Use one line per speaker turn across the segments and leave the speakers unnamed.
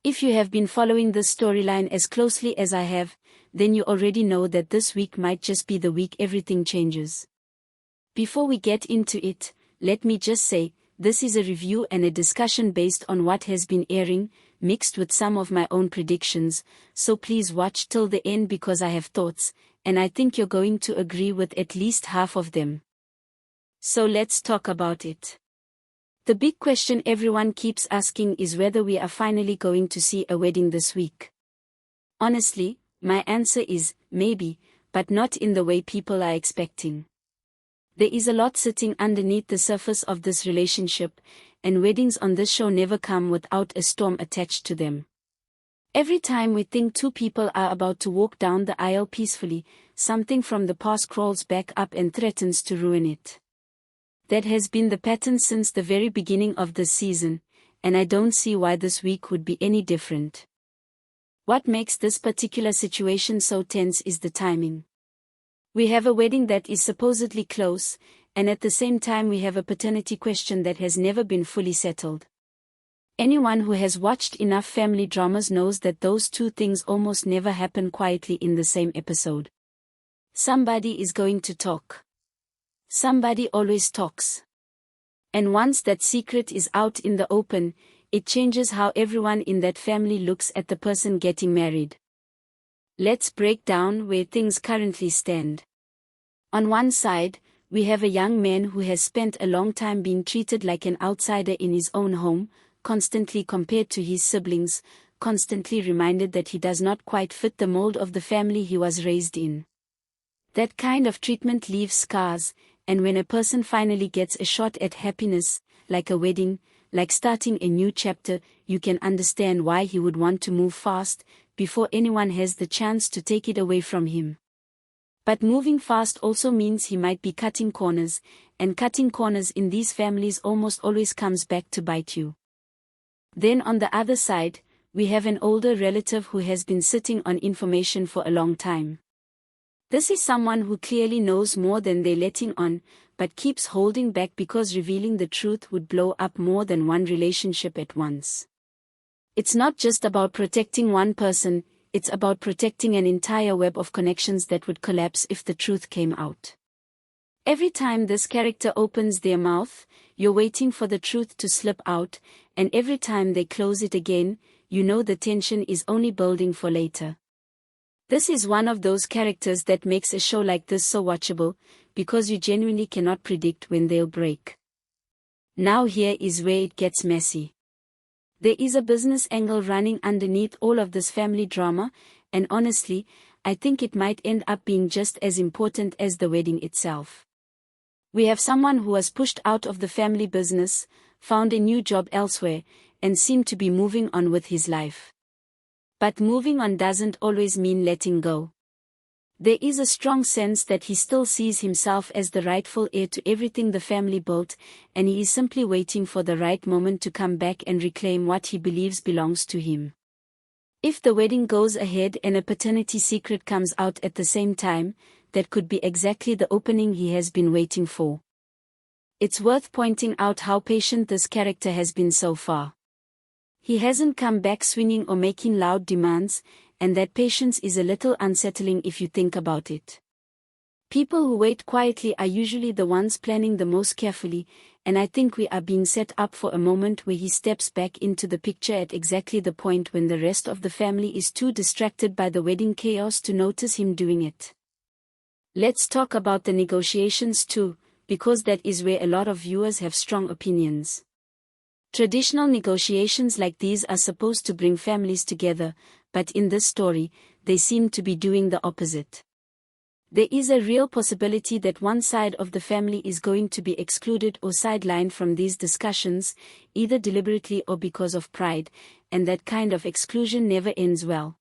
If you have been following this storyline as closely as I have, then you already know that this week might just be the week everything changes. Before we get into it, let me just say, this is a review and a discussion based on what has been airing, mixed with some of my own predictions, so please watch till the end because I have thoughts, and I think you're going to agree with at least half of them. So let's talk about it. The big question everyone keeps asking is whether we are finally going to see a wedding this week. Honestly, my answer is, maybe, but not in the way people are expecting. There is a lot sitting underneath the surface of this relationship, and weddings on this show never come without a storm attached to them. Every time we think two people are about to walk down the aisle peacefully, something from the past crawls back up and threatens to ruin it. That has been the pattern since the very beginning of this season, and I don't see why this week would be any different. What makes this particular situation so tense is the timing. We have a wedding that is supposedly close, and at the same time we have a paternity question that has never been fully settled. Anyone who has watched enough family dramas knows that those two things almost never happen quietly in the same episode. Somebody is going to talk. Somebody always talks. And once that secret is out in the open, it changes how everyone in that family looks at the person getting married. Let's break down where things currently stand. On one side, we have a young man who has spent a long time being treated like an outsider in his own home, constantly compared to his siblings, constantly reminded that he does not quite fit the mold of the family he was raised in. That kind of treatment leaves scars, and when a person finally gets a shot at happiness, like a wedding, like starting a new chapter, you can understand why he would want to move fast, before anyone has the chance to take it away from him. But moving fast also means he might be cutting corners, and cutting corners in these families almost always comes back to bite you. Then on the other side, we have an older relative who has been sitting on information for a long time. This is someone who clearly knows more than they're letting on, but keeps holding back because revealing the truth would blow up more than one relationship at once. It's not just about protecting one person, it's about protecting an entire web of connections that would collapse if the truth came out. Every time this character opens their mouth, you're waiting for the truth to slip out, and every time they close it again, you know the tension is only building for later. This is one of those characters that makes a show like this so watchable, because you genuinely cannot predict when they'll break. Now here is where it gets messy. There is a business angle running underneath all of this family drama, and honestly, I think it might end up being just as important as the wedding itself. We have someone who was pushed out of the family business, found a new job elsewhere, and seemed to be moving on with his life. But moving on doesn't always mean letting go. There is a strong sense that he still sees himself as the rightful heir to everything the family built, and he is simply waiting for the right moment to come back and reclaim what he believes belongs to him. If the wedding goes ahead and a paternity secret comes out at the same time, that could be exactly the opening he has been waiting for. It's worth pointing out how patient this character has been so far. He hasn't come back swinging or making loud demands, and that patience is a little unsettling if you think about it. People who wait quietly are usually the ones planning the most carefully, and I think we are being set up for a moment where he steps back into the picture at exactly the point when the rest of the family is too distracted by the wedding chaos to notice him doing it. Let's talk about the negotiations too, because that is where a lot of viewers have strong opinions. Traditional negotiations like these are supposed to bring families together, but in this story, they seem to be doing the opposite. There is a real possibility that one side of the family is going to be excluded or sidelined from these discussions, either deliberately or because of pride, and that kind of exclusion never ends well.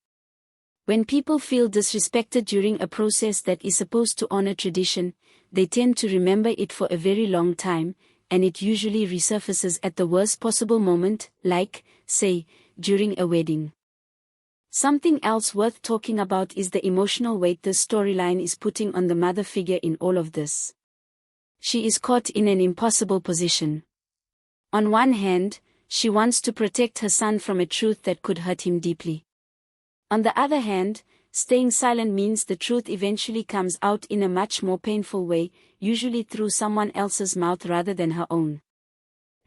When people feel disrespected during a process that is supposed to honor tradition, they tend to remember it for a very long time, and it usually resurfaces at the worst possible moment, like, say, during a wedding. Something else worth talking about is the emotional weight this storyline is putting on the mother figure in all of this. She is caught in an impossible position. On one hand, She wants to protect her son from a truth that could hurt him deeply. On the other hand, staying silent means the truth eventually comes out in a much more painful way, usually through someone else's mouth rather than her own.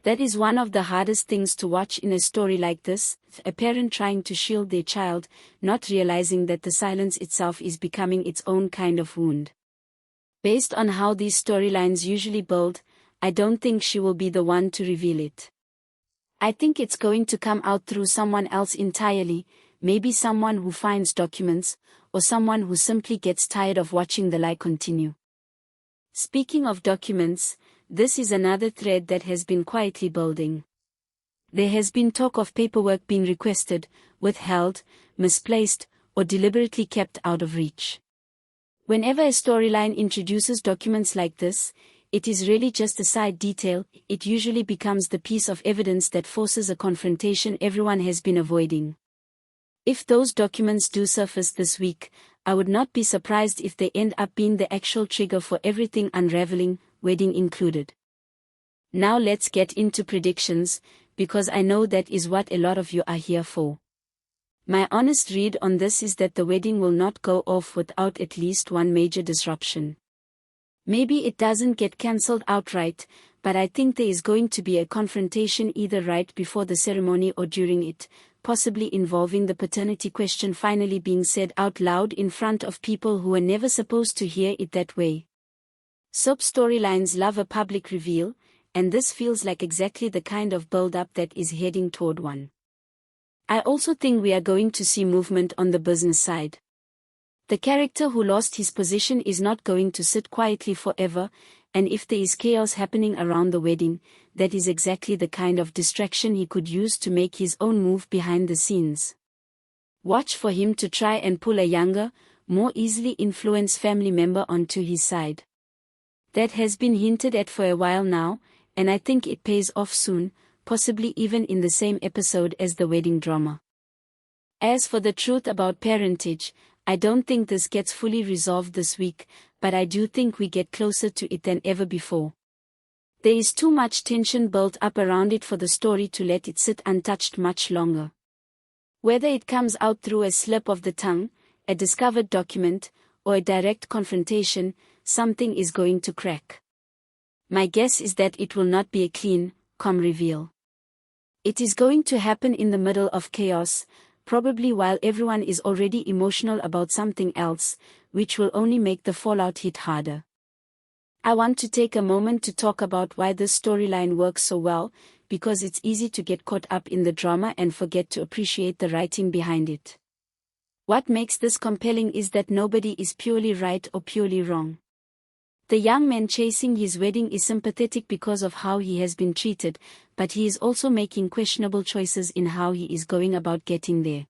That is one of the hardest things to watch in a story like this, a parent trying to shield their child, not realizing that the silence itself is becoming its own kind of wound. Based on how these storylines usually build, I don't think she will be the one to reveal it. I think it's going to come out through someone else entirely, maybe someone who finds documents, or someone who simply gets tired of watching the lie continue. Speaking of documents, this is another thread that has been quietly building. There has been talk of paperwork being requested, withheld, misplaced, or deliberately kept out of reach. Whenever a storyline introduces documents like this, it is really just a side detail. It usually becomes the piece of evidence that forces a confrontation everyone has been avoiding. If those documents do surface this week, I would not be surprised if they end up being the actual trigger for everything unraveling, wedding included. Now let's get into predictions, because I know that is what a lot of you are here for. My honest read on this is that the wedding will not go off without at least one major disruption. Maybe it doesn't get cancelled outright, but I think there is going to be a confrontation either right before the ceremony or during it, possibly involving the paternity question finally being said out loud in front of people who were never supposed to hear it that way. Soap storylines love a public reveal, and this feels like exactly the kind of build-up that is heading toward one. I also think we are going to see movement on the business side. The character who lost his position is not going to sit quietly forever, and if there is chaos happening around the wedding, that is exactly the kind of distraction he could use to make his own move behind the scenes. Watch for him to try and pull a younger, more easily influenced family member onto his side. That has been hinted at for a while now, and I think it pays off soon, possibly even in the same episode as the wedding drama. As for the truth about parentage, I don't think this gets fully resolved this week, but I do think we get closer to it than ever before. There is too much tension built up around it for the story to let it sit untouched much longer. Whether it comes out through a slip of the tongue, a discovered document, or a direct confrontation, something is going to crack. My guess is that it will not be a clean, calm reveal. It is going to happen in the middle of chaos, probably while everyone is already emotional about something else, which will only make the fallout hit harder. I want to take a moment to talk about why this storyline works so well, because it's easy to get caught up in the drama and forget to appreciate the writing behind it. What makes this compelling is that nobody is purely right or purely wrong. The young man chasing his wedding is sympathetic because of how he has been treated, but he is also making questionable choices in how he is going about getting there.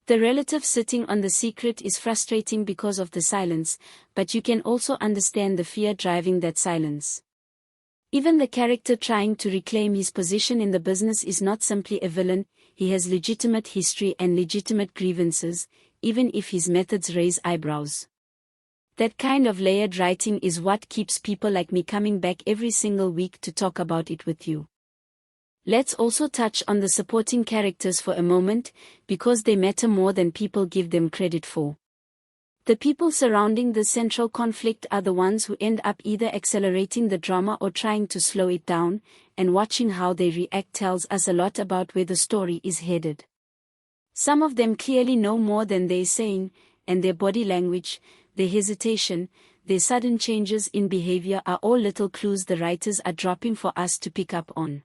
The relative sitting on the secret is frustrating because of the silence, but you can also understand the fear driving that silence. Even the character trying to reclaim his position in the business is not simply a villain, he has legitimate history and legitimate grievances, even if his methods raise eyebrows. That kind of layered writing is what keeps people like me coming back every single week to talk about it with you. Let's also touch on the supporting characters for a moment, because they matter more than people give them credit for. The people surrounding the central conflict are the ones who end up either accelerating the drama or trying to slow it down, and watching how they react tells us a lot about where the story is headed. Some of them clearly know more than they're saying, and their body language, their hesitation, their sudden changes in behavior are all little clues the writers are dropping for us to pick up on.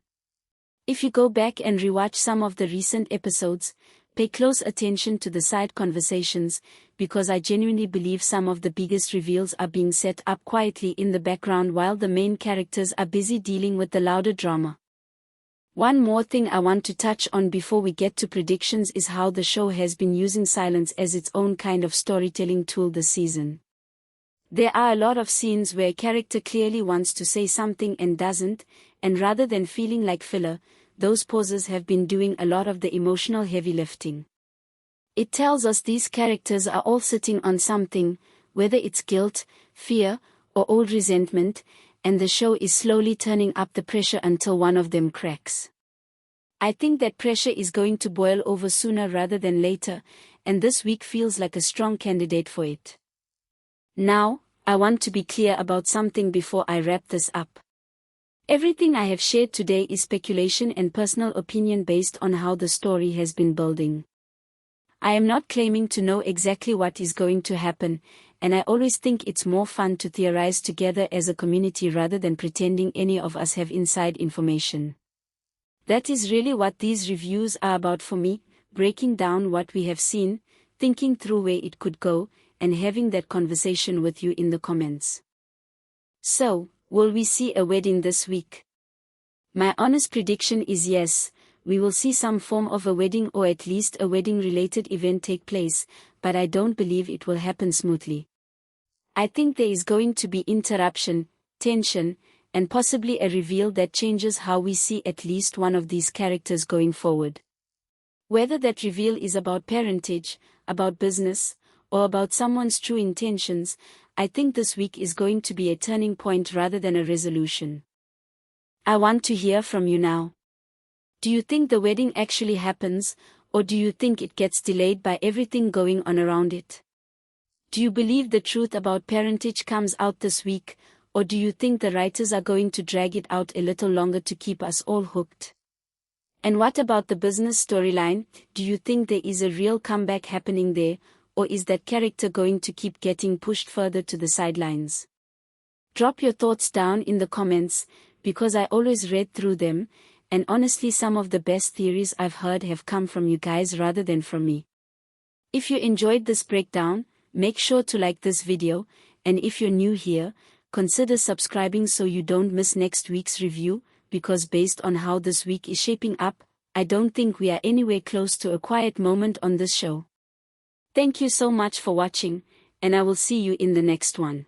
If you go back and rewatch some of the recent episodes, pay close attention to the side conversations, because I genuinely believe some of the biggest reveals are being set up quietly in the background while the main characters are busy dealing with the louder drama. One more thing I want to touch on before we get to predictions is how the show has been using silence as its own kind of storytelling tool this season. There are a lot of scenes where a character clearly wants to say something and doesn't, and rather than feeling like filler, those pauses have been doing a lot of the emotional heavy lifting. It tells us these characters are all sitting on something, whether it's guilt, fear, or old resentment, and the show is slowly turning up the pressure until one of them cracks. I think that pressure is going to boil over sooner rather than later, and this week feels like a strong candidate for it. Now, I want to be clear about something before I wrap this up. Everything I have shared today is speculation and personal opinion based on how the story has been building. I am not claiming to know exactly what is going to happen, and I always think it's more fun to theorize together as a community rather than pretending any of us have inside information. That is really what these reviews are about for me, breaking down what we have seen, thinking through where it could go, and having that conversation with you in the comments. So, will we see a wedding this week? My honest prediction is yes, we will see some form of a wedding or at least a wedding-related event take place, but I don't believe it will happen smoothly. I think there is going to be interruption, tension, and possibly a reveal that changes how we see at least one of these characters going forward. Whether that reveal is about parentage, about business, or about someone's true intentions, I think this week is going to be a turning point rather than a resolution. I want to hear from you now. Do you think the wedding actually happens, or do you think it gets delayed by everything going on around it? Do you believe the truth about parentage comes out this week, or do you think the writers are going to drag it out a little longer to keep us all hooked? And what about the business storyline? Do you think there is a real comeback happening there, or is that character going to keep getting pushed further to the sidelines? Drop your thoughts down in the comments, because I always read through them, and honestly some of the best theories I've heard have come from you guys rather than from me. If you enjoyed this breakdown, make sure to like this video, and if you're new here, consider subscribing so you don't miss next week's review, because based on how this week is shaping up, I don't think we are anywhere close to a quiet moment on this show. Thank you so much for watching, and I will see you in the next one.